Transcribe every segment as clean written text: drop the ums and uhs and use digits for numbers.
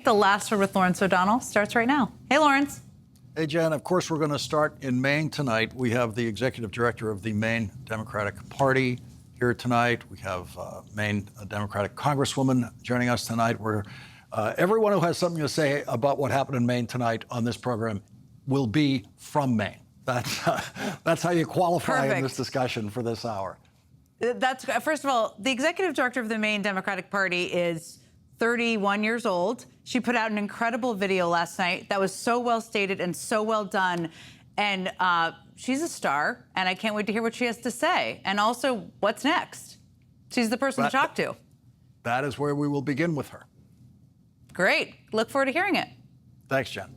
The Last Word with Lawrence O'Donnell starts right now. Hey, Lawrence. Hey, Jen. Of course, we're going to start in Maine tonight. We have the executive director of the Maine Democratic Party here tonight. We have Maine Democratic Congresswoman joining us tonight. Everyone who has something to say about what happened in Maine tonight on this program will be from Maine. That's how you qualify in this discussion for this hour. First of all, the executive director of the Maine Democratic Party is 31 years old. She put out an incredible video last night that was so well stated and so well done. And she's a star, and I can't wait to hear what she has to say. And also, what's next? She's the person to talk to. That is where we will begin with her. Great. Look forward to hearing it. Thanks, Jen.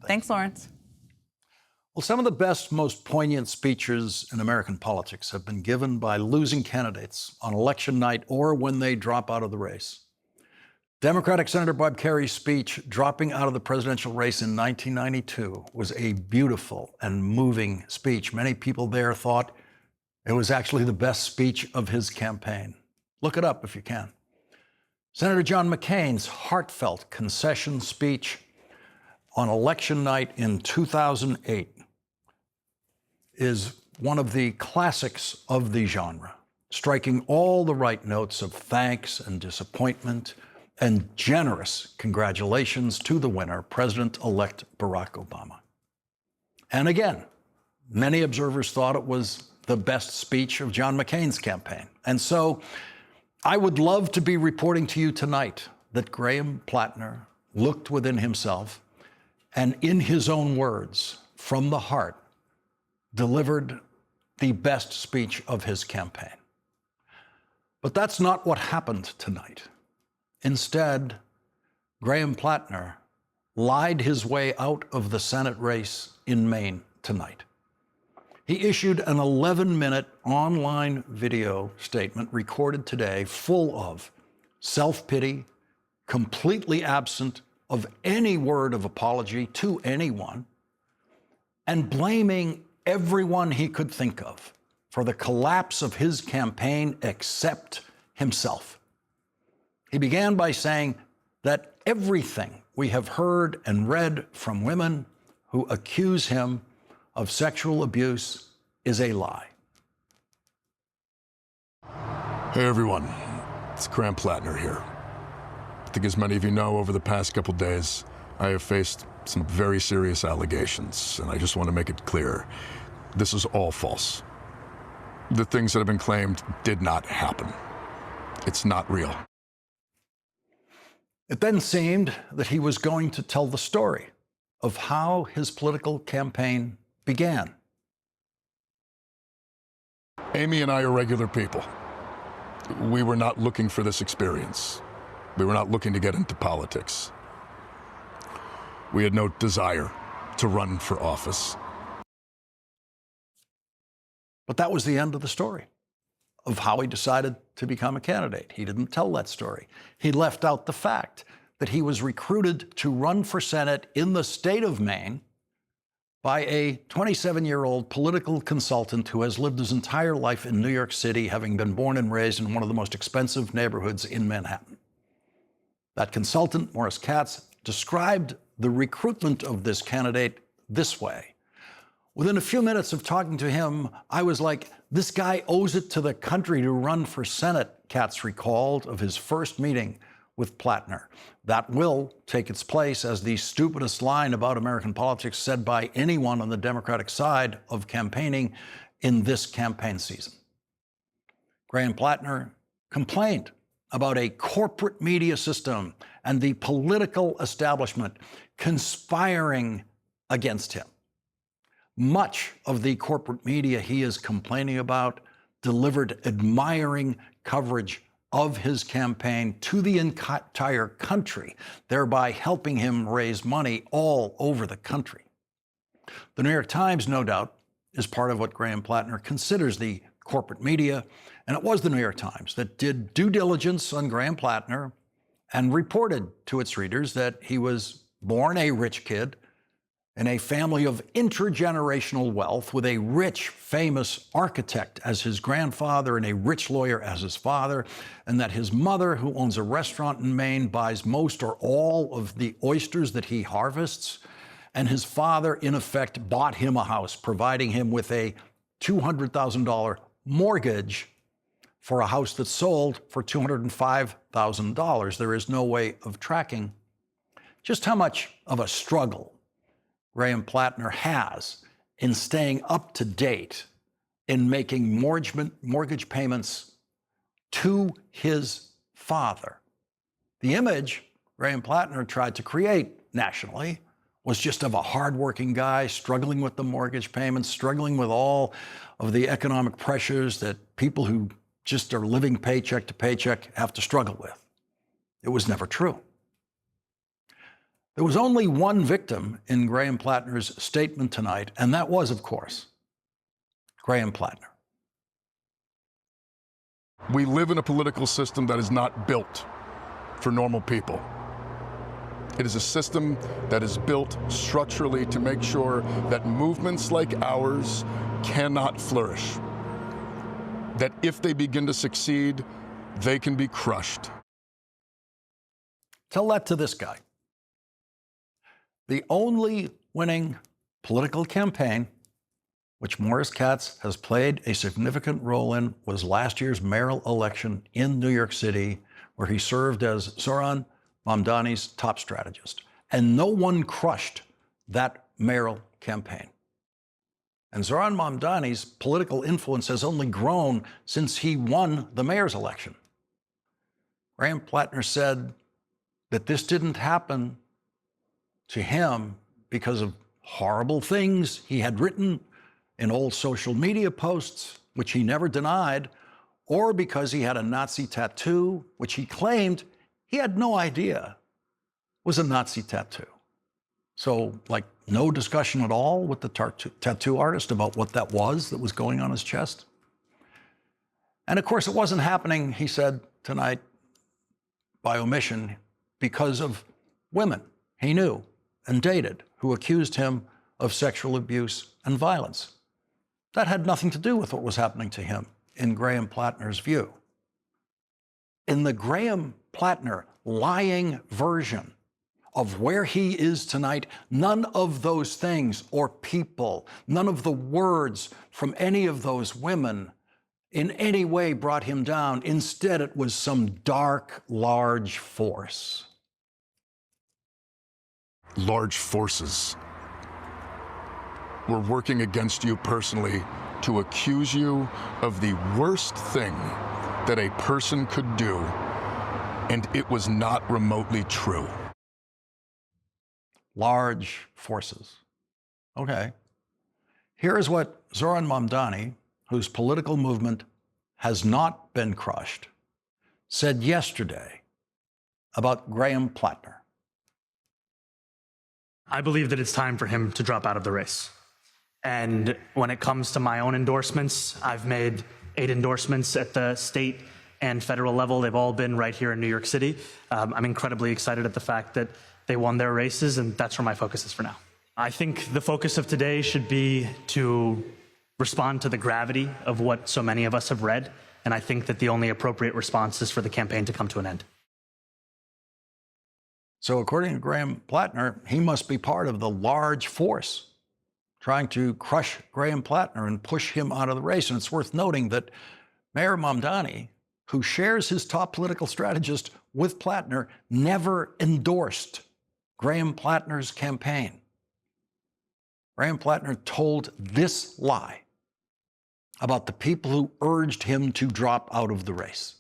Thanks, Lawrence. Well, some of the best, most poignant speeches in American politics have been given by losing candidates on election night or when they drop out of the race. Democratic Senator Bob Kerrey's speech dropping out of the presidential race in 1992 was a beautiful and moving speech. Many people there thought it was actually the best speech of his campaign. Look it up if you can. Senator John McCain's heartfelt concession speech on election night in 2008 is one of the classics of the genre, striking all the right notes of thanks and disappointment and generous congratulations to the winner, President-elect Barack Obama. And again, many observers thought it was the best speech of John McCain's campaign. And so I would love to be reporting to you tonight that Graham Plattner looked within himself and in his own words, from the heart, delivered the best speech of his campaign. But that's not what happened tonight. Instead, Graham Plattner lied his way out of the Senate race in Maine tonight. He issued an 11-minute online video statement recorded today full of self-pity, completely absent of any word of apology to anyone, and blaming everyone he could think of for the collapse of his campaign except himself. He began by saying that everything we have heard and read from women who accuse him of sexual abuse is a lie. Hey everyone, it's Graham Plattner here. I think as many of you know, over the past couple days, I have faced some very serious allegations, and I just want to make it clear, this is all false. The things that have been claimed did not happen. It's not real. It then seemed that he was going to tell the story of how his political campaign began. Amy and I are regular people. We were not looking for this experience. We were not looking to get into politics. We had no desire to run for office. But that was the end of the story of how he decided to become a candidate. He didn't tell that story. He left out the fact that he was recruited to run for Senate in the state of Maine by a 27-year-old political consultant who has lived his entire life in New York City, having been born and raised in one of the most expensive neighborhoods in Manhattan. That consultant, Morris Katz, described the recruitment of this candidate this way. Within a few minutes of talking to him, I was like, this guy owes it to the country to run for Senate, Katz recalled of his first meeting with Plattner. That will take its place as the stupidest line about American politics said by anyone on the Democratic side of campaigning in this campaign season. Graham Plattner complained about a corporate media system and the political establishment conspiring against him. Much of the corporate media he is complaining about delivered admiring coverage of his campaign to the entire country, thereby helping him raise money all over the country. The New York Times, no doubt, is part of what Graham Plattner considers the corporate media, and it was the New York Times that did due diligence on Graham Plattner and reported to its readers that he was born a rich kid, in a family of intergenerational wealth with a rich, famous architect as his grandfather and a rich lawyer as his father, and that his mother, who owns a restaurant in Maine, buys most or all of the oysters that he harvests, and his father, in effect, bought him a house, providing him with a $200,000 mortgage for a house that sold for $205,000. There is no way of tracking just how much of a struggle Graham Plattner has in staying up to date in making mortgage payments to his father. The image Graham Plattner tried to create nationally was just of a hardworking guy struggling with the mortgage payments, struggling with all of the economic pressures that people who just are living paycheck to paycheck have to struggle with. It was never true. There was only one victim in Graham Plattner's statement tonight, and that was, of course, Graham Plattner. We live in a political system that is not built for normal people. It is a system that is built structurally to make sure that movements like ours cannot flourish. That if they begin to succeed, they can be crushed. Tell that to this guy. The only winning political campaign which Morris Katz has played a significant role in was last year's mayoral election in New York City, where he served as Zohran Mamdani's top strategist. And no one crushed that mayoral campaign. And Zohran Mamdani's political influence has only grown since he won the mayor's election. Graham Plattner said that this didn't happen to him because of horrible things he had written in old social media posts, which he never denied, or because he had a Nazi tattoo, which he claimed he had no idea was a Nazi tattoo. So, like, no discussion at all with the tattoo artist about what that was going on his chest. And of course, it wasn't happening, he said tonight, by omission, because of women he knew and dated who accused him of sexual abuse and violence. That had nothing to do with what was happening to him, in Graham Plattner's view. In the Graham Plattner lying version of where he is tonight, none of those things or people, none of the words from any of those women in any way brought him down. Instead, it was some dark, large force. Large forces were working against you personally to accuse you of the worst thing that a person could do, and it was not remotely true. Large forces. Okay. Here is what Zohran Mamdani, whose political movement has not been crushed, said yesterday about Graham Plattner. I believe that it's time for him to drop out of the race. And when it comes to my own endorsements, I've made 8 endorsements at the state and federal level. They've all been right here in New York City. I'm incredibly excited at the fact that they won their races, and that's where my focus is for now. I think the focus of today should be to respond to the gravity of what so many of us have read, and I think that the only appropriate response is for the campaign to come to an end. So according to Graham Plattner, he must be part of the large force trying to crush Graham Plattner and push him out of the race. And it's worth noting that Mayor Mamdani, who shares his top political strategist with Plattner, never endorsed Graham Plattner's campaign. Graham Plattner told this lie about the people who urged him to drop out of the race.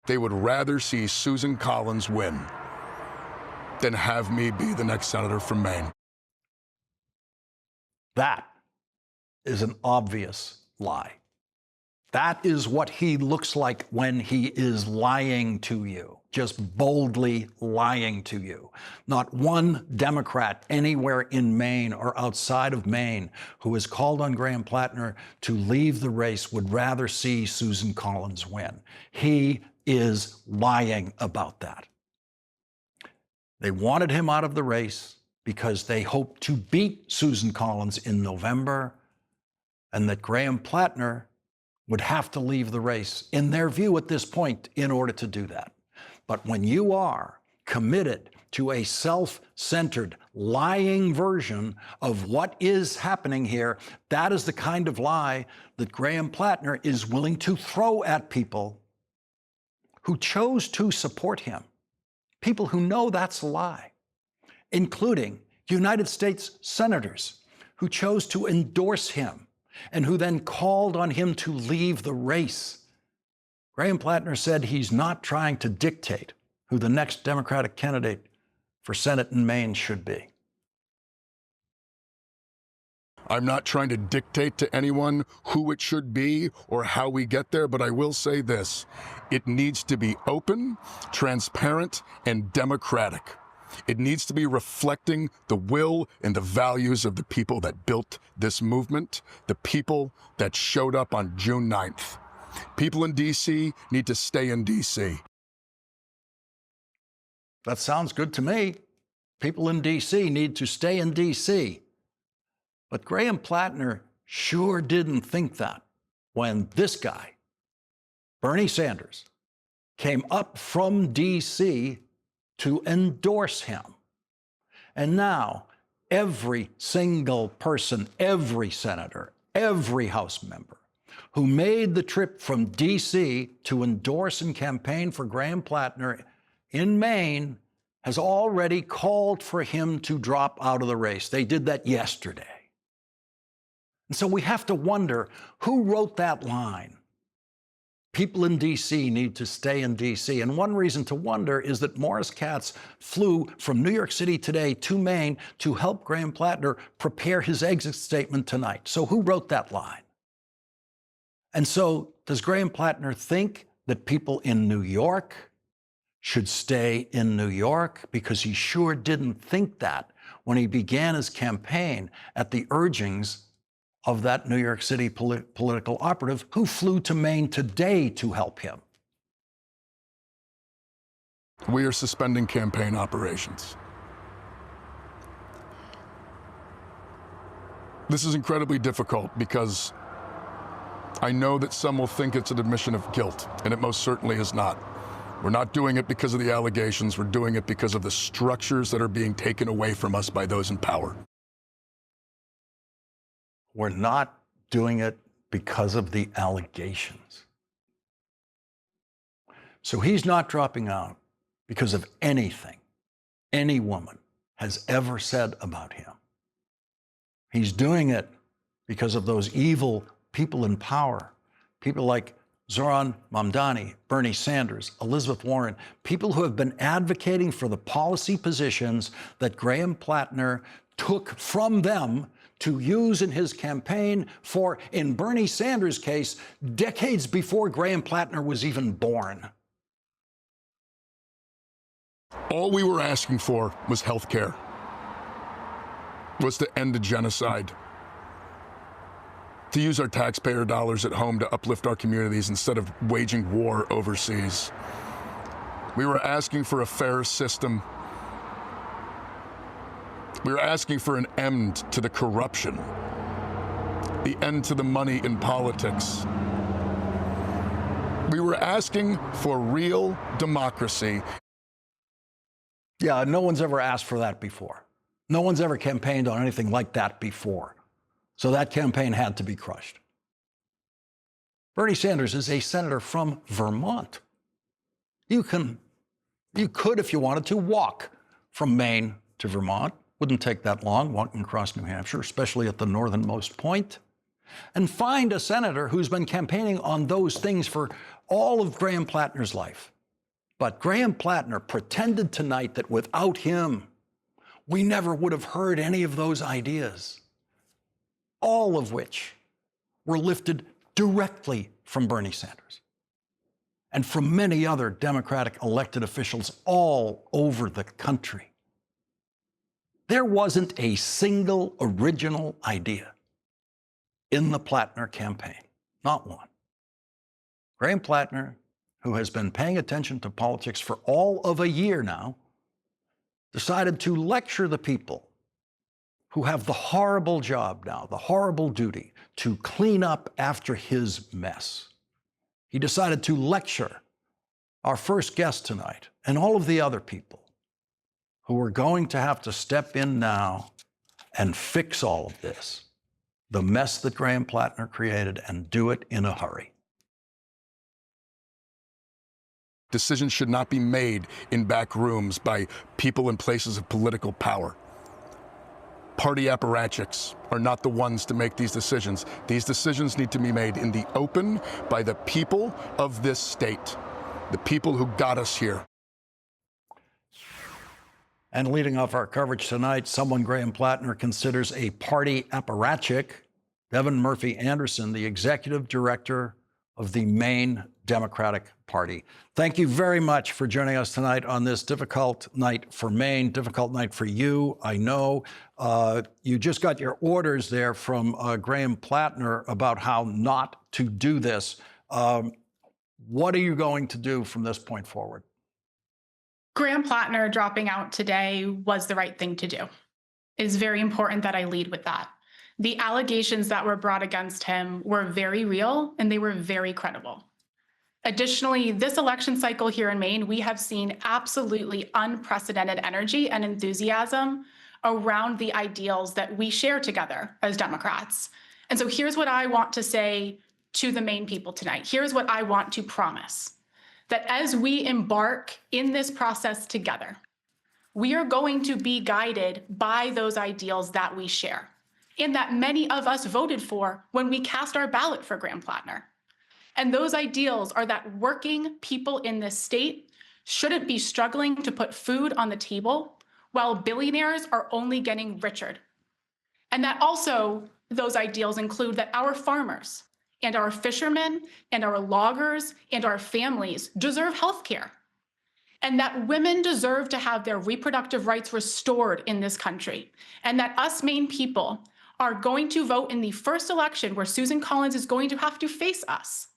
They would rather see Susan Collins win than have me be the next senator from Maine. That is an obvious lie. That is what he looks like when he is lying to you, just boldly lying to you. Not one Democrat anywhere in Maine or outside of Maine who has called on Graham Plattner to leave the race would rather see Susan Collins win. He is lying about that. They wanted him out of the race. because they hoped to beat Susan Collins in November, and that Graham Plattner would have to leave the race, in their view at this point, in order to do that. But when you are committed to a self-centered, lying version of what is happening here, that is the kind of lie that Graham Plattner is willing to throw at people who chose to support him, people who know that's a lie, including United States senators who chose to endorse him and who then called on him to leave the race. Graham Plattner said he's not trying to dictate who the next Democratic candidate for Senate in Maine should be. I'm not trying to dictate to anyone who it should be or how we get there, but I will say this. It needs to be open, transparent, and democratic. It needs to be reflecting the will and the values of the people that built this movement, the people that showed up on June 9th. People in D.C. need to stay in D.C. That sounds good to me. People in D.C. need to stay in D.C. But Graham Plattner sure didn't think that when this guy, Bernie Sanders, came up from D.C. to endorse him. And now every single person, every senator, every House member who made the trip from D.C. to endorse and campaign for Graham Plattner in Maine has already called for him to drop out of the race. They did that yesterday. And so we have to wonder, who wrote that line? People in D.C. need to stay in D.C. And one reason to wonder is that Morris Katz flew from New York City today to Maine to help Graham Plattner prepare his exit statement tonight. So who wrote that line? And so does Graham Plattner think that people in New York should stay in New York? Because he sure didn't think that when he began his campaign at the urgings of that New York City political operative who flew to Maine today to help him. We are suspending campaign operations. This is incredibly difficult because I know that some will think it's an admission of guilt, and it most certainly is not. We're not doing it because of the allegations. We're doing it because of the structures that are being taken away from us by those in power. We're not doing it because of the allegations. So he's not dropping out because of anything any woman has ever said about him. He's doing it because of those evil people in power, people like Zohran Mamdani, Bernie Sanders, Elizabeth Warren, people who have been advocating for the policy positions that Graham Plattner took from them to use in his campaign for, in Bernie Sanders' case, decades before Graham Plattner was even born. All we were asking for was health care, was to end the genocide, to use our taxpayer dollars at home to uplift our communities instead of waging war overseas. We were asking for a fair system. We were asking for an end to the corruption, the end to the money in politics. We were asking for real democracy. Yeah, no one's ever asked for that before. No one's ever campaigned on anything like that before. So that campaign had to be crushed. Bernie Sanders is a senator from Vermont. You could, if you wanted to, walk from Maine to Vermont. Wouldn't take that long, walking across New Hampshire, especially at the northernmost point, and find a senator who's been campaigning on those things for all of Graham Plattner's life. But Graham Plattner pretended tonight that without him, we never would have heard any of those ideas, all of which were lifted directly from Bernie Sanders and from many other Democratic elected officials all over the country. There wasn't a single original idea in the Plattner campaign, not one. Graham Plattner, who has been paying attention to politics for all of a year now, decided to lecture the people who have the horrible job now, the horrible duty to clean up after his mess. He decided to lecture our first guest tonight and all of the other people who are going to have to step in now and fix all of this, the mess that Graham Plattner created, and do it in a hurry. Decisions should not be made in back rooms by people in places of political power. Party apparatchiks are not the ones to make these decisions. These decisions need to be made in the open by the people of this state, the people who got us here. And leading off our coverage tonight, someone Graham Plattner considers a party apparatchik, Devin Murphy Anderson, the executive director of the Maine Democratic Party. Thank you very much for joining us tonight on this difficult night for Maine, difficult night for you. I know you just got your orders there from Graham Plattner about how not to do this. What are you going to do from this point forward? Graham Plattner dropping out today was the right thing to do. It is very important that I lead with that. The allegations that were brought against him were very real and they were very credible. Additionally, this election cycle here in Maine, we have seen absolutely unprecedented energy and enthusiasm around the ideals that we share together as Democrats. And so here's what I want to say to the Maine people tonight. Here's what I want to promise. That as we embark in this process together, we are going to be guided by those ideals that we share and that many of us voted for when we cast our ballot for Graham Plattner. And those ideals are that working people in this state shouldn't be struggling to put food on the table while billionaires are only getting richer. And that also those ideals include that our farmers and our fishermen and our loggers and our families deserve health care. And that women deserve to have their reproductive rights restored in this country. And that us Maine people are going to vote in the first election where Susan Collins is going to have to face us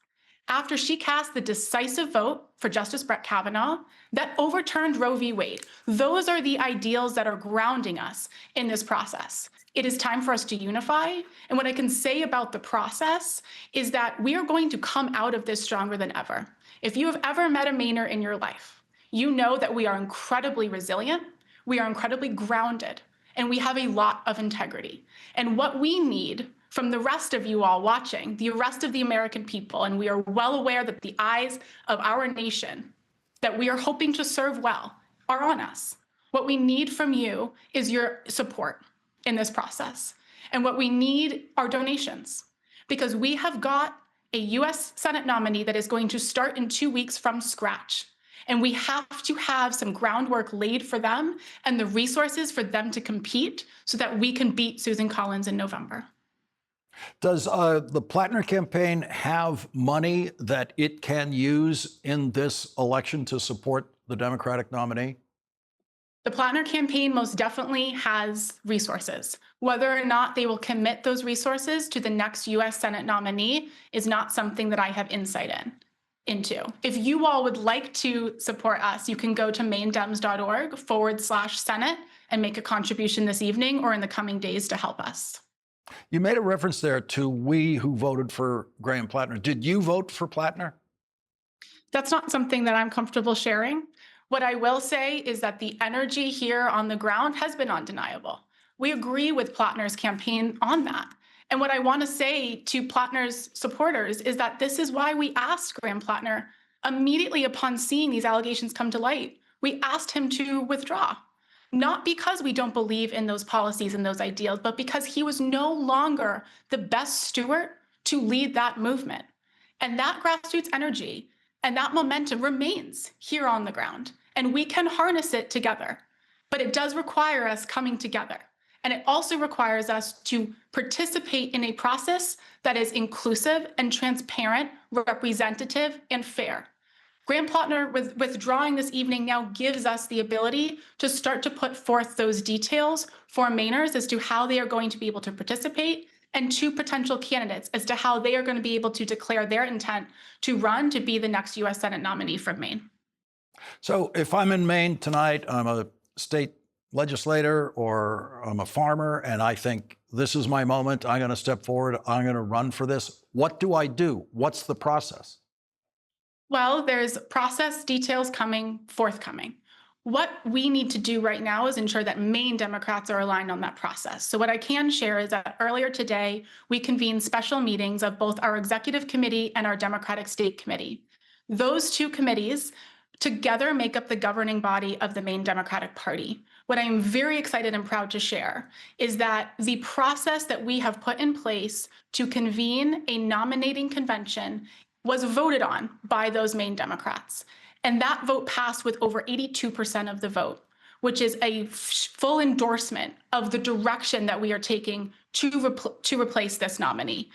after she cast the decisive vote for Justice Brett Kavanaugh that overturned Roe v. Wade. Those are the ideals that are grounding us in this process. It is time for us to unify. And what I can say about the process is that we are going to come out of this stronger than ever. If you have ever met a Mainer in your life, you know that we are incredibly resilient, we are incredibly grounded, and we have a lot of integrity. And what we need from the rest of you all watching, the rest of the American people, and we are well aware that the eyes of our nation that we are hoping to serve well are on us. What we need from you is your support in this process. And what we need are donations, because we have got a U.S. Senate nominee that is going to start in 2 weeks from scratch. And we have to have some groundwork laid for them and the resources for them to compete so that we can beat Susan Collins in November. Does the Plattner campaign have money that it can use in this election to support the Democratic nominee? The Plattner campaign most definitely has resources. Whether or not they will commit those resources to the next U.S. Senate nominee is not something that I have insight into. If you all would like to support us, you can go to maindems.org/Senate and make a contribution this evening or in the coming days to help us. You made a reference there to we who voted for Graham Plattner. Did you vote for Plattner? That's not something that I'm comfortable sharing. What I will say is that the energy here on the ground has been undeniable. We agree with Plattner's campaign on that. And what I want to say to Plattner's supporters is that this is why we asked Graham Plattner immediately upon seeing these allegations come to light. We asked him to withdraw, not because we don't believe in those policies and those ideals, but because he was no longer the best steward to lead that movement. And that grassroots energy and that momentum remains here on the ground, and we can harness it together. But it does require us coming together. And it also requires us to participate in a process that is inclusive and transparent, representative, and fair. Graham Plattner, withdrawing this evening, now gives us the ability to start to put forth those details for Mainers as to how they are going to be able to participate, and to potential candidates as to how they are going to be able to declare their intent to run to be the next U.S. Senate nominee from Maine. So if I'm in Maine tonight, I'm a state legislator or I'm a farmer and I think this is my moment, I'm going to step forward, I'm going to run for this. What do I do? What's the process? Well, there's process details forthcoming. What we need to do right now is ensure that Maine Democrats are aligned on that process. So what I can share is that earlier today, we convened special meetings of both our executive committee and our Democratic State Committee. Those two committees together make up the governing body of the Maine Democratic Party. What I am very excited and proud to share is that the process that we have put in place to convene a nominating convention was voted on by those Maine Democrats. And that vote passed with over 82% of the vote, which is a full endorsement of the direction that we are taking to replace this nominee.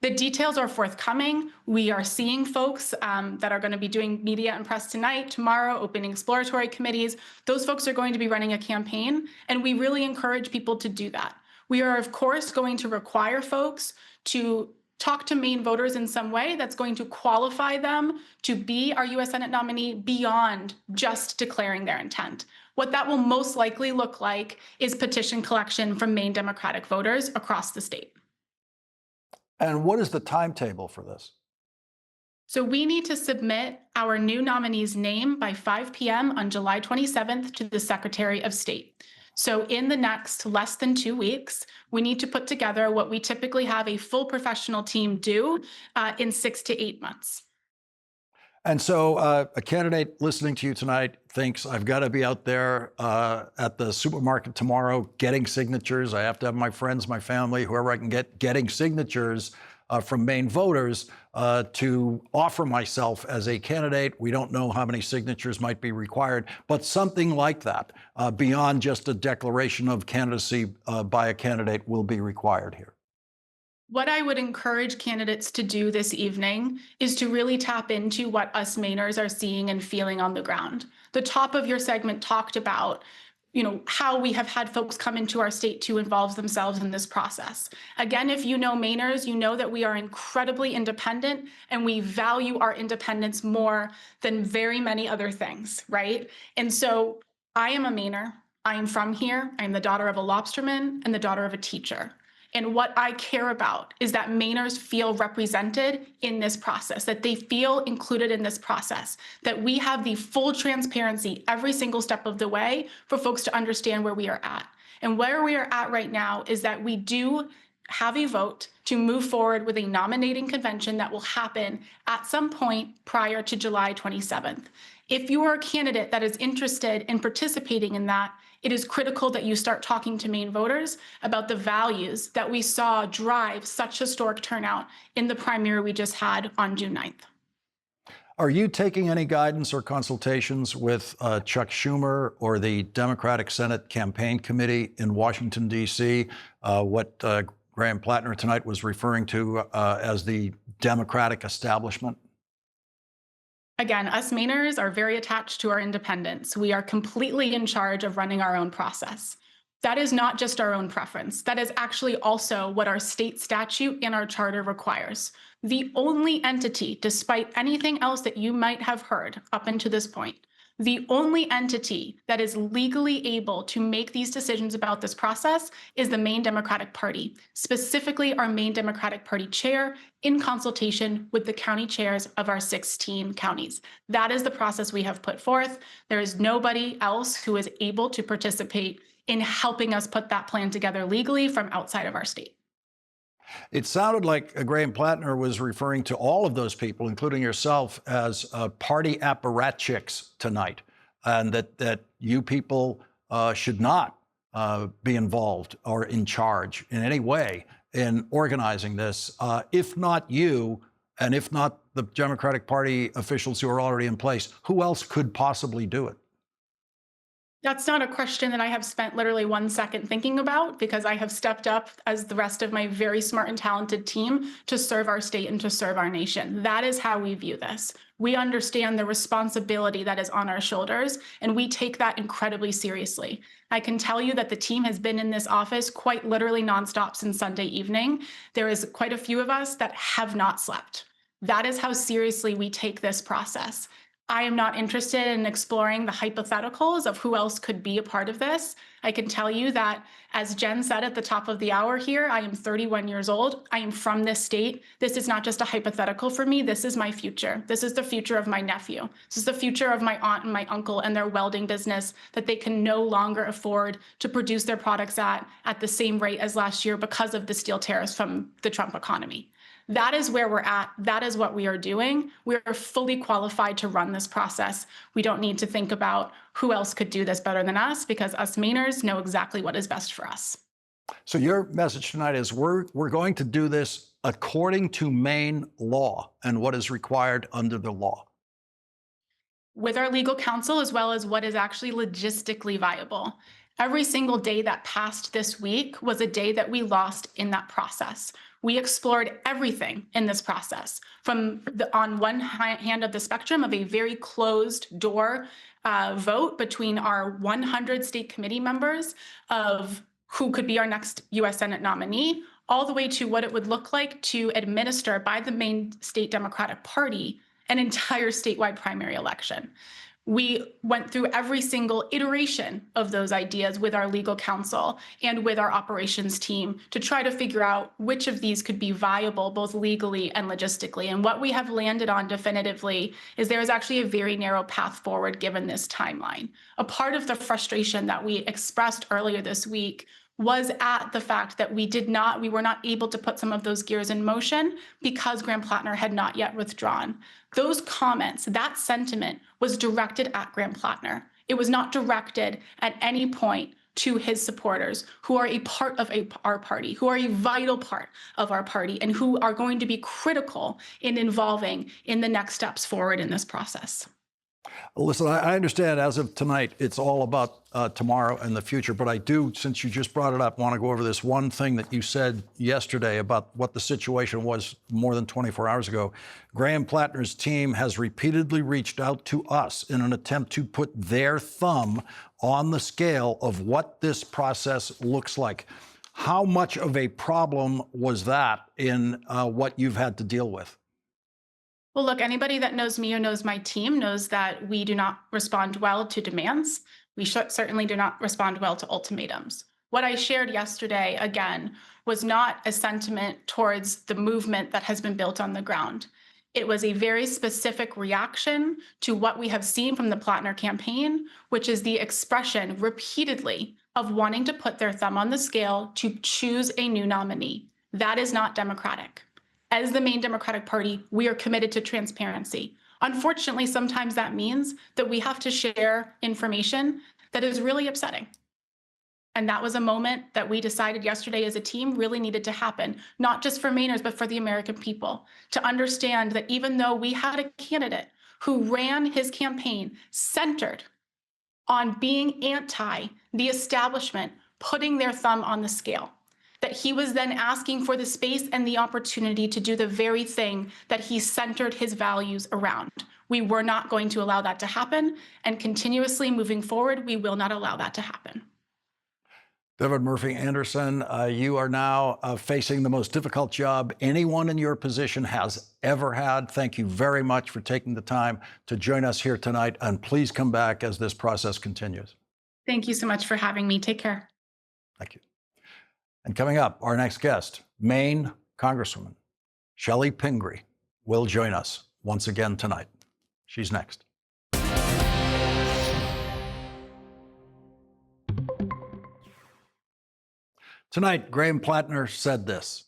The details are forthcoming. We are seeing folks that are going to be doing media and press tonight, tomorrow, opening exploratory committees. Those folks are going to be running a campaign, and we really encourage people to do that. We are, of course, going to require folks to talk to Maine voters in some way that's going to qualify them to be our U.S. Senate nominee beyond just declaring their intent. What that will most likely look like is petition collection from Maine Democratic voters across the state. And what is the timetable for this? So we need to submit our new nominee's name by 5 p.m. on July 27th to the Secretary of State. So in the next less than 2 weeks, we need to put together what we typically have a full professional team do in 6 to 8 months. And so a candidate listening to you tonight thinks, I've got to be out there at the supermarket tomorrow getting signatures. I have to have my friends, my family, whoever I can getting signatures from Maine voters to offer myself as a candidate. We don't know how many signatures might be required, but something like that, beyond just a declaration of candidacy by a candidate, will be required here. What I would encourage candidates to do this evening is to really tap into what us Mainers are seeing and feeling on the ground. The top of your segment talked about how we have had folks come into our state to involve themselves in this process. Again, if you know Mainers, you know that we are incredibly independent and we value our independence more than very many other things, right? And so I am a Mainer. I am from here. I am the daughter of a lobsterman and the daughter of a teacher. And what I care about is that Mainers feel represented in this process, that they feel included in this process, that we have the full transparency every single step of the way for folks to understand where we are at. And where we are at right now is that we do have a vote to move forward with a nominating convention that will happen at some point prior to July 27th. If you are a candidate that is interested in participating in that, it is critical that you start talking to Maine voters about the values that we saw drive such historic turnout in the primary we just had on June 9th. Are you taking any guidance or consultations with Chuck Schumer or the Democratic Senate Campaign Committee in Washington, D.C., what Graham Plattner tonight was referring to as the Democratic establishment? Again, us Mainers are very attached to our independence. We are completely in charge of running our own process. That is not just our own preference. That is actually also what our state statute and our charter requires. The only entity, despite anything else that you might have heard up until this point, the only entity that is legally able to make these decisions about this process is the Maine Democratic Party, specifically our Maine Democratic Party chair in consultation with the county chairs of our 16 counties. That is the process we have put forth. There is nobody else who is able to participate in helping us put that plan together legally from outside of our state. It sounded like Graham Plattner was referring to all of those people, including yourself, as party apparatchiks tonight, and that you people should not be involved or in charge in any way in organizing this. If not you, and if not the Democratic Party officials who are already in place, who else could possibly do it? That's not a question that I have spent literally 1 second thinking about, because I have stepped up as the rest of my very smart and talented team to serve our state and to serve our nation. That is how we view this. We understand the responsibility that is on our shoulders, and we take that incredibly seriously. I can tell you that the team has been in this office quite literally nonstop since Sunday evening. There is quite a few of us that have not slept. That is how seriously we take this process. I am not interested in exploring the hypotheticals of who else could be a part of this. I can tell you that, as Jen said at the top of the hour here, I am 31 years old. I am from this state. This is not just a hypothetical for me. This is my future. This is the future of my nephew. This is the future of my aunt and my uncle and their welding business that they can no longer afford to produce their products at the same rate as last year because of the steel tariffs from the Trump economy. That is where we're at. That is what we are doing. We are fully qualified to run this process. We don't need to think about who else could do this better than us, because us Mainers know exactly what is best for us. So your message tonight is we're going to do this according to Maine law and what is required under the law. With our legal counsel, as well as what is actually logistically viable. Every single day that passed this week was a day that we lost in that process. We explored everything in this process, from on one hand of the spectrum of a very closed door vote between our 100 state committee members of who could be our next U.S. Senate nominee, all the way to what it would look like to administer by the Maine State Democratic Party an entire statewide primary election. We went through every single iteration of those ideas with our legal counsel and with our operations team to try to figure out which of these could be viable, both legally and logistically. And what we have landed on definitively is there is actually a very narrow path forward given this timeline. A part of the frustration that we expressed earlier this week was at the fact that we were not able to put some of those gears in motion because Graham-Plattner had not yet withdrawn. Those comments, that sentiment was directed at Graham-Plattner. It was not directed at any point to his supporters, who are a part of our party, who are a vital part of our party, and who are going to be critical in involving in the next steps forward in this process. Listen, I understand as of tonight, it's all about tomorrow and the future. But I do, since you just brought it up, want to go over this one thing that you said yesterday about what the situation was more than 24 hours ago. Graham-Plattner's team has repeatedly reached out to us in an attempt to put their thumb on the scale of what this process looks like. How much of a problem was that in what you've had to deal with? Well, look, anybody that knows me or knows my team knows that we do not respond well to demands. We certainly do not respond well to ultimatums. What I shared yesterday, again, was not a sentiment towards the movement that has been built on the ground. It was a very specific reaction to what we have seen from the Plattner campaign, which is the expression repeatedly of wanting to put their thumb on the scale to choose a new nominee. That is not democratic. As the Maine Democratic Party, we are committed to transparency. Unfortunately, sometimes that means that we have to share information that is really upsetting. And that was a moment that we decided yesterday as a team really needed to happen, not just for Mainers, but for the American people, to understand that even though we had a candidate who ran his campaign centered on being anti the establishment, putting their thumb on the scale, that he was then asking for the space and the opportunity to do the very thing that he centered his values around. We were not going to allow that to happen, and continuously moving forward, we will not allow that to happen. David Murphy Anderson, you are now facing the most difficult job anyone in your position has ever had. Thank you very much for taking the time to join us here tonight, and please come back as this process continues. Thank you so much for having me. Take care. Thank you. And coming up, our next guest, Maine Congresswoman Chellie Pingree, will join us once again tonight. She's next. Tonight, Graham-Plattner said this.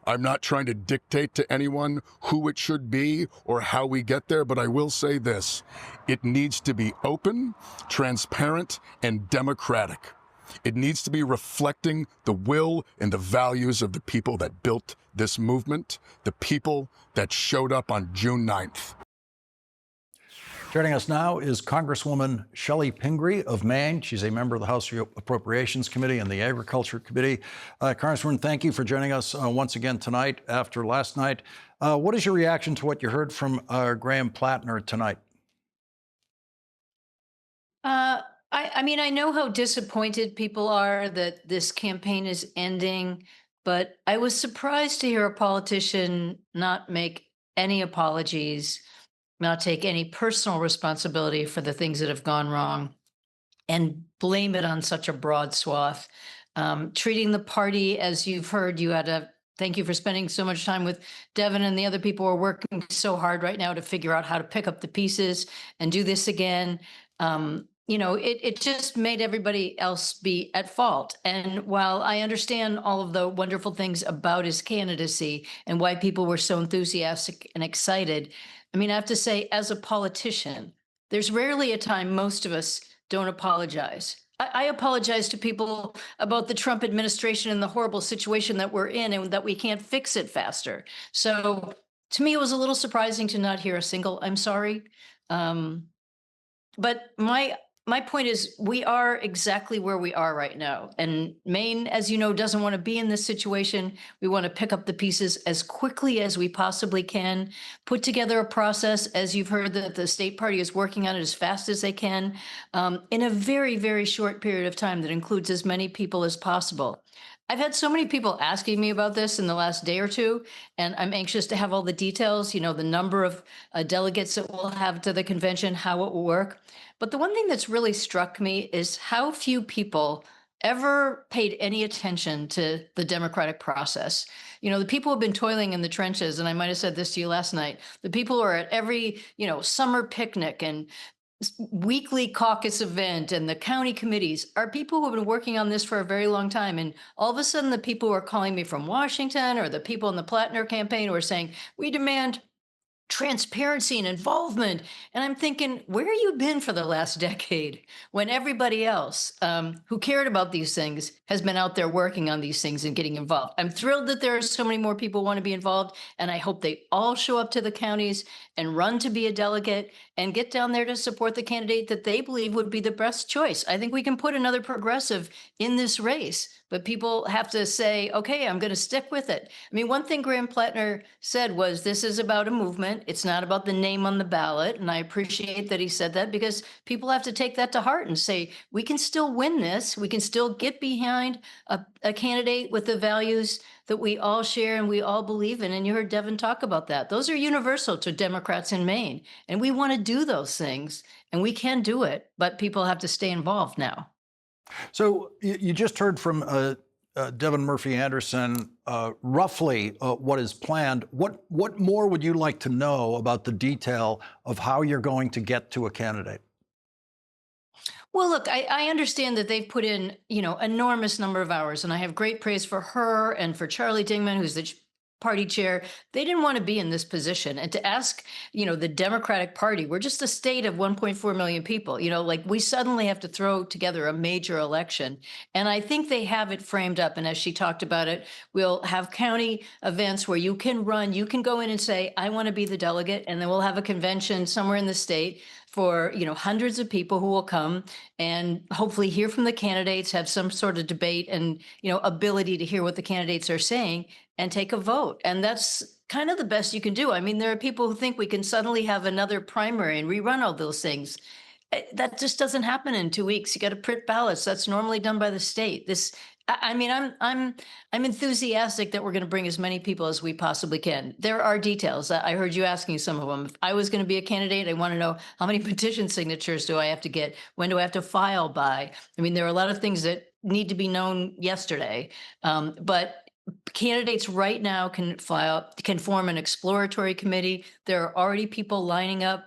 I'm not trying to dictate to anyone who it should be or how we get there, but I will say this. It needs to be open, transparent, and democratic. It needs to be reflecting the will and the values of the people that built this movement, the people that showed up on June 9th. Joining us now is Congresswoman Chellie Pingree of Maine. She's a member of the House Appropriations Committee and the Agriculture Committee. Congresswoman, thank you for joining us once again tonight after last night. What is your reaction to what you heard from Graham-Plattner tonight? I mean, I know how disappointed people are that this campaign is ending, but I was surprised to hear a politician not make any apologies, not take any personal responsibility for the things that have gone wrong, and blame it on such a broad swath. Treating the party, as you've heard, you had a thank you for spending so much time with Devin and the other people who are working so hard right now to figure out how to pick up the pieces and do this again. It just made everybody else be at fault. And while I understand all of the wonderful things about his candidacy and why people were so enthusiastic and excited, I mean, I have to say, as a politician, there's rarely a time most of us don't apologize. I apologize to people about the Trump administration and the horrible situation that we're in and that we can't fix it faster. So to me, it was a little surprising to not hear a single "I'm sorry." But my point is, we are exactly where we are right now. And Maine, as you know, doesn't want to be in this situation. We want to pick up the pieces as quickly as we possibly can, put together a process, as you've heard, that the state party is working on it as fast as they can, in a very, very short period of time that includes as many people as possible. I've had so many people asking me about this in the last day or two, and I'm anxious to have all the details, the number of delegates that we'll have to the convention, how it will work. But the one thing that's really struck me is how few people ever paid any attention to the democratic process. The people who have been toiling in the trenches, and I might have said this to you last night, the people who are at every, summer picnic and weekly caucus event and the county committees are people who have been working on this for a very long time. And all of a sudden, the people who are calling me from Washington or the people in the Plattner campaign who are saying, we demand transparency and involvement. And I'm thinking, where have you been for the last decade when everybody else who cared about these things has been out there working on these things and getting involved? I'm thrilled that there are so many more people who want to be involved. And I hope they all show up to the counties and run to be a delegate and get down there to support the candidate that they believe would be the best choice. I think we can put another progressive in this race, but people have to say, okay, I'm going to stick with it. I mean, one thing Graham Plattner said was, this is about a movement. It's not about the name on the ballot. And I appreciate that he said that, because people have to take that to heart and say, we can still win this. We can still get behind a candidate with the values that we all share and we all believe in. And you heard Devin talk about that. Those are universal to Democrats in Maine. And we want to do those things, and we can do it, but people have to stay involved now. So you just heard from Devin Murphy Anderson, roughly what is planned. What more would you like to know about the detail of how you're going to get to a candidate? Well, look, I understand that they've put in, enormous number of hours, and I have great praise for her and for Charlie Dingman, who's the party chair. They didn't want to be in this position. And to ask, the Democratic Party, we're just a state of 1.4 million people, we suddenly have to throw together a major election. And I think they have it framed up. And as she talked about it, we'll have county events where you can run, you can go in and say, I want to be the delegate. And then we'll have a convention somewhere in the state for, hundreds of people who will come and hopefully hear from the candidates, have some sort of debate and, ability to hear what the candidates are saying and take a vote. And that's kind of the best you can do. I mean, there are people who think we can suddenly have another primary and rerun all those things. That just doesn't happen in 2 weeks. You got to print ballots. That's normally done by the state. I'm enthusiastic that we're going to bring as many people as we possibly can. There are details. I heard you asking some of them. If I was going to be a candidate, I want to know, how many petition signatures do I have to get? When do I have to file by? I mean, there are a lot of things that need to be known yesterday. But candidates right now can form an exploratory committee. There are already people lining up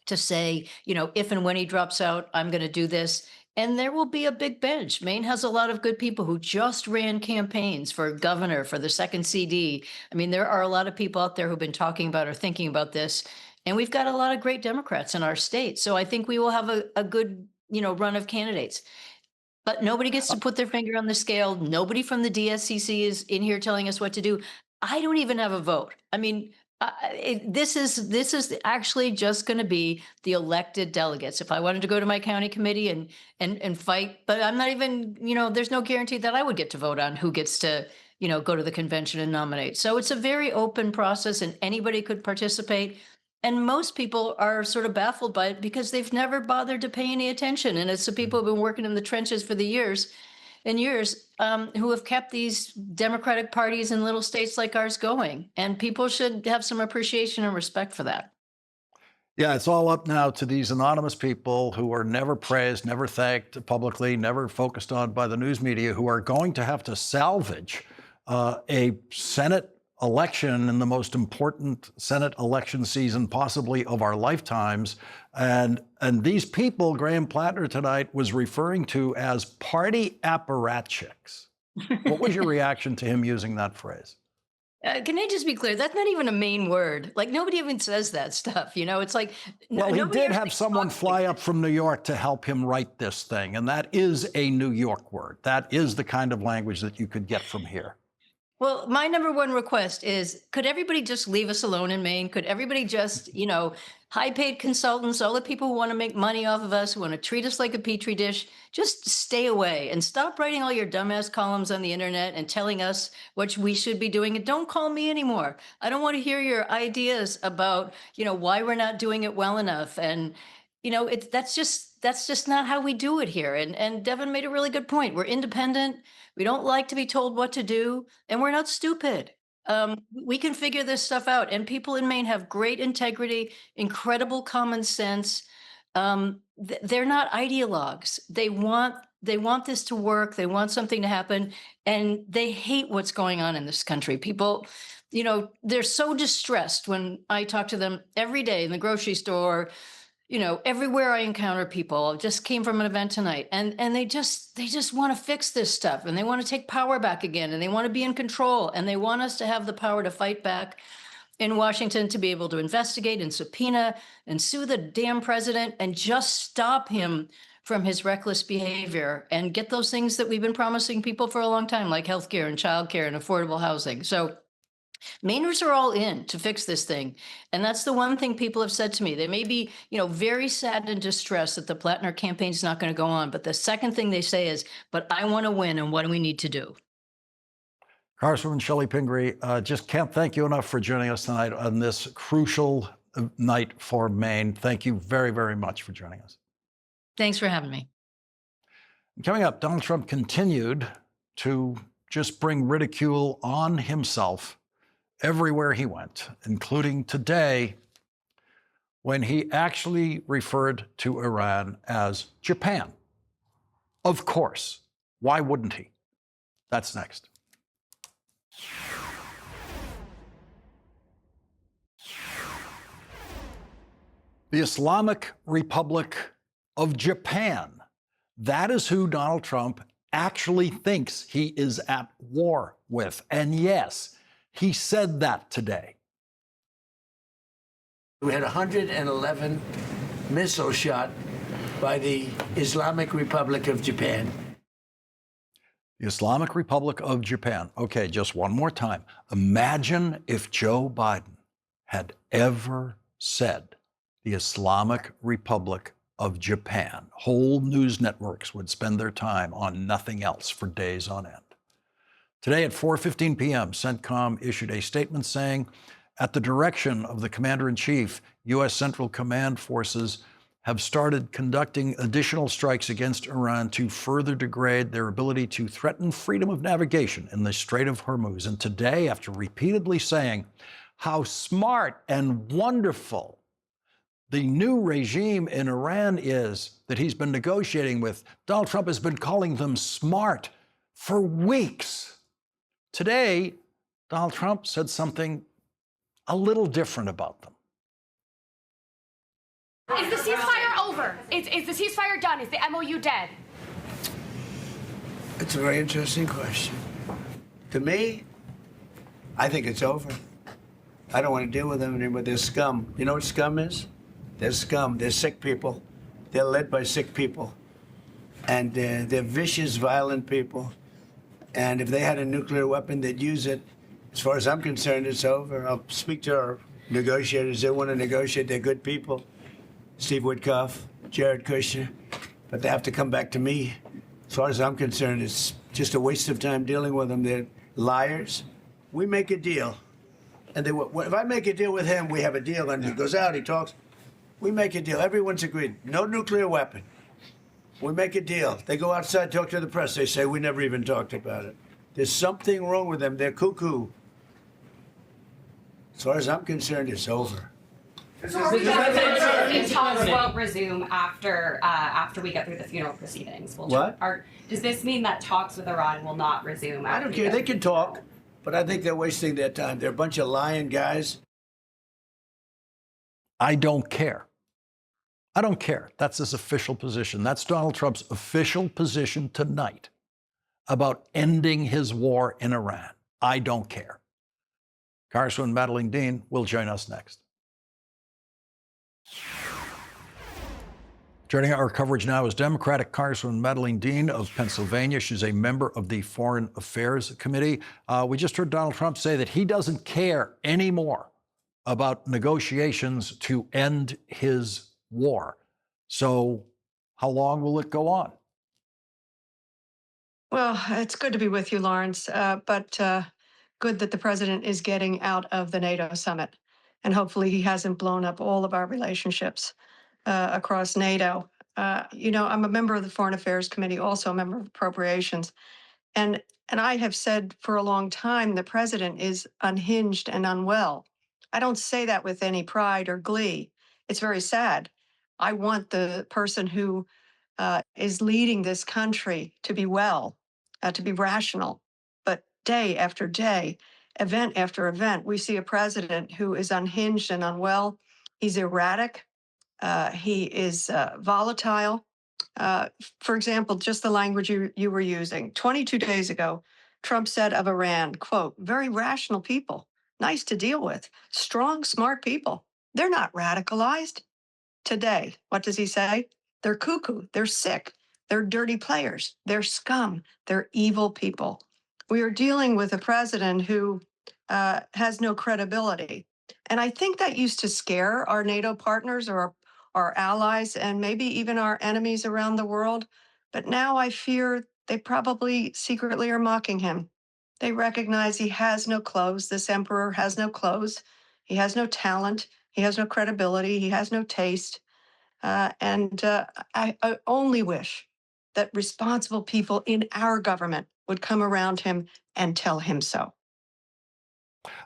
to say, if and when he drops out, I'm going to do this. And there will be a big bench. Maine has a lot of good people who just ran campaigns for governor, for the second CD. I mean, there are a lot of people out there who've been talking about or thinking about this. And we've got a lot of great Democrats in our state. So I think we will have a good, run of candidates. But nobody gets to put their finger on the scale. Nobody from the DSCC is in here telling us what to do. I don't even have a vote. I mean, this is actually just going to be the elected delegates. If I wanted to go to my county committee and fight, but I'm not even, there's no guarantee that I would get to vote on who gets to, go to the convention and nominate. So it's a very open process and anybody could participate. And most people are sort of baffled by it because they've never bothered to pay any attention. And it's the people who've been working in the trenches for the years. and yours who have kept these Democratic parties in little states like ours going. And people should have some appreciation and respect for that. Yeah, it's all up now to these anonymous people who are never praised, never thanked publicly, never focused on by the news media, who are going to have to salvage a Senate election in the most important Senate election season possibly of our lifetimes. And these people, Graham Plattner tonight was referring to as party apparatchiks. What was your reaction to him using that phrase? Can I just be clear? That's not even a main word. Like, nobody even says that stuff. You know, it's like. Well, he nobody did ever have thinks someone about fly it. up from New York to help him write this thing. And that is a New York word. That is the kind of language that you could get from here. Well, my number one request is, could everybody just leave us alone in Maine? Could everybody just, high paid consultants, all the people who want to make money off of us, who want to treat us like a petri dish, just stay away and stop writing all your dumbass columns on the internet and telling us what we should be doing. And don't call me anymore. I don't want to hear your ideas about, why we're not doing it well enough. And, that's just not how we do it here. And Devin made a really good point. We're independent. We don't like to be told what to do, and we're not stupid. We can figure this stuff out. And people in Maine have great integrity, incredible common sense. They're not ideologues. They want this to work. They want something to happen, and they hate what's going on in this country. People, they're so distressed when I talk to them every day in the grocery store. Everywhere I encounter people. I just came from an event tonight, and they just want to fix this stuff, and they want to take power back again, and they want to be in control, and they want us to have the power to fight back in Washington, to be able to investigate and subpoena and sue the damn president and just stop him from his reckless behavior and get those things that we've been promising people for a long time, like healthcare and childcare and affordable housing. So Mainers are all in to fix this thing. And that's the one thing people have said to me. They may be, very sad and distressed that the Plattner campaign is not going to go on. But the second thing they say is, but I want to win, and what do we need to do? Congresswoman Shelley Pingree, just can't thank you enough for joining us tonight on this crucial night for Maine. Thank you very, very much for joining us. Thanks for having me. Coming up, Donald Trump continued to just bring ridicule on himself everywhere he went, including today when he actually referred to Iran as Japan. Of course. Why wouldn't he? That's next. The Islamic Republic of Japan. That is who Donald Trump actually thinks he is at war with. And yes, he said that today. We had 111 missiles shot by the Islamic Republic of Japan. The Islamic Republic of Japan. Okay, just one more time. Imagine if Joe Biden had ever said the Islamic Republic of Japan. Whole news networks would spend their time on nothing else for days on end. Today at 4:15 p.m., CENTCOM issued a statement saying, at the direction of the Commander-in-Chief, U.S. Central Command forces have started conducting additional strikes against Iran to further degrade their ability to threaten freedom of navigation in the Strait of Hormuz. And today, after repeatedly saying how smart and wonderful the new regime in Iran is that he's been negotiating with, Donald Trump has been calling them smart for weeks. Today, Donald Trump said something a little different about them. Is the ceasefire over? Is the ceasefire done? Is the MOU dead? It's a very interesting question. To me, I think it's over. I don't want to deal with them anymore. They're scum. You know what scum is? They're scum. They're sick people. They're led by sick people. And they're vicious, violent people. And if they had a nuclear weapon, they'd use it. As far as I'm concerned, it's over. I'll speak to our negotiators. They want to negotiate. They're good people. Steve Witkoff, Jared Kushner. But they have to come back to me. As far as I'm concerned, it's just a waste of time dealing with them. They're liars. We make a deal. And if I make a deal with him, we have a deal. And he goes out, he talks. We make a deal. Everyone's agreed. No nuclear weapon. We make a deal. They go outside, talk to the press. They say, we never even talked about it. There's something wrong with them. They're cuckoo. As far as I'm concerned, it's over. The talks won't resume after we get through the funeral proceedings. What? Does this mean that talks with Iran will not resume? I don't care. They can talk, but I think they're wasting their time. They're a bunch of lying guys. I don't care. I don't care. That's his official position. That's Donald Trump's official position tonight about ending his war in Iran. I don't care. Congresswoman Madeleine Dean will join us next. Joining our coverage now is Democratic Congresswoman Madeleine Dean of Pennsylvania. She's a member of the Foreign Affairs Committee. We just heard Donald Trump say that he doesn't care anymore about negotiations to end his war. So how long will it go on? Well, it's good to be with you, Lawrence, but good that the president is getting out of the NATO summit. And hopefully he hasn't blown up all of our relationships across NATO. I'm a member of the Foreign Affairs Committee, also a member of Appropriations. And I have said for a long time the president is unhinged and unwell. I don't say that with any pride or glee. It's very sad. I want the person who is leading this country to be well, to be rational. But day after day, event after event, we see a president who is unhinged and unwell. He's erratic. He is volatile. For example, just the language you were using. 22 days ago, Trump said of Iran, quote, very rational people, nice to deal with, strong, smart people. They're not radicalized. Today, what does he say? They're cuckoo, they're sick, they're dirty players, they're scum, they're evil people. We are dealing with a president who has no credibility. And I think that used to scare our NATO partners or our allies and maybe even our enemies around the world. But now I fear they probably secretly are mocking him. They recognize he has no clothes. This emperor has no clothes. He has no talent. He has no credibility. He has no taste. I only wish that responsible people in our government would come around him and tell him so.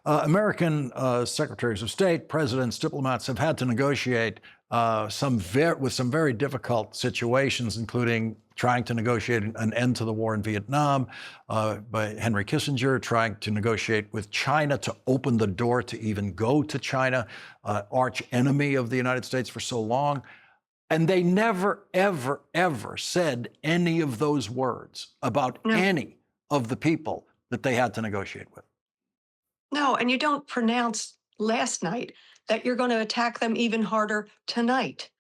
American secretaries of state, presidents, diplomats have had to negotiate with some very difficult situations, including trying to negotiate an end to the war in Vietnam, by Henry Kissinger, trying to negotiate with China to open the door to even go to China, arch enemy of the United States for so long. And they never, ever, ever said any of those words about any of the people that they had to negotiate with. No, and you don't pronounce last night that you're going to attack them even harder tonight.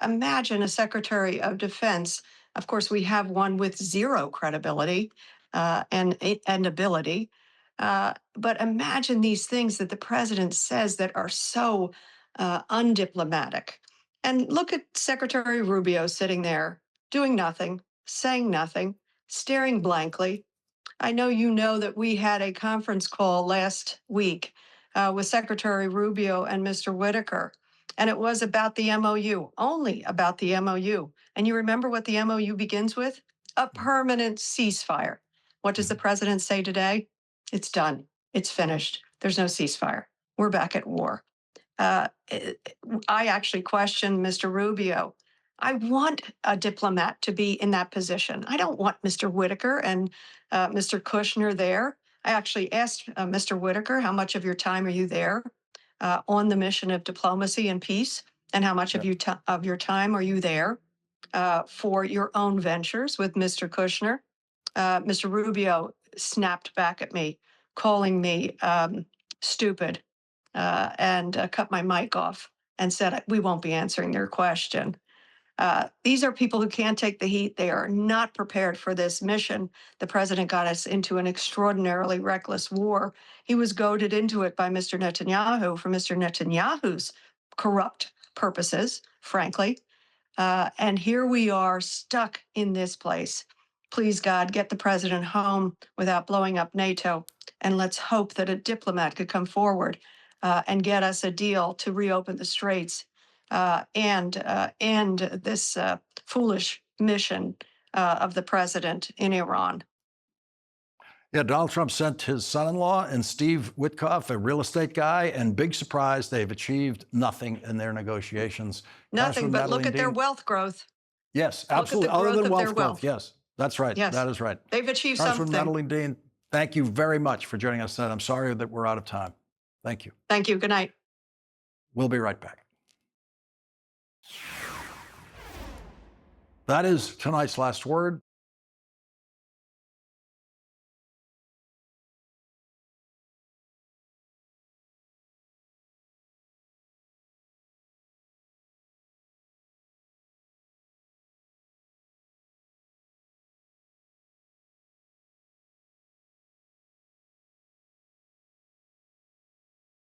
Imagine a Secretary of Defense. Of course, we have one with zero credibility and ability. But imagine these things that the president says that are so undiplomatic. And look at Secretary Rubio sitting there, doing nothing, saying nothing, staring blankly. I know you know that we had a conference call last week with Secretary Rubio and Mr. Whitaker, and it was about the MOU, only about the MOU. And you remember what the MOU begins with? A permanent ceasefire. What does the president say today? It's done. It's finished. There's no ceasefire. We're back at war. I actually questioned Mr. Rubio. I want a diplomat to be in that position. I don't want Mr. Whitaker and Mr. Kushner there. I actually asked Mr. Whitaker, how much of your time are you there on the mission of diplomacy and peace? And how much of your time are you there for your own ventures with Mr. Kushner? Mr. Rubio snapped back at me, calling me stupid, and cut my mic off and said, we won't be answering your question. These are people who can't take the heat. They are not prepared for this mission. The president got us into an extraordinarily reckless war. He was goaded into it by Mr. Netanyahu for Mr. Netanyahu's corrupt purposes, frankly. And here we are stuck in this place. Please, God, get the president home without blowing up NATO. And let's hope that a diplomat could come forward and get us a deal to reopen the straits and end this foolish mission of the president in Iran. Yeah, Donald Trump sent his son-in-law and Steve Witkoff, a real estate guy, and big surprise, they've achieved nothing in their negotiations. Nothing, Congresswoman but look Madeleine at their Dean- wealth growth. Yes, at the absolutely. Other growth than of their wealth growth, wealth. yes. That's right. Yes. That is right. They've achieved Congresswoman something. Madeleine Dean, thank you very much for joining us tonight. I'm sorry that we're out of time. Thank you. Thank you. Good night. We'll be right back. That is tonight's last word.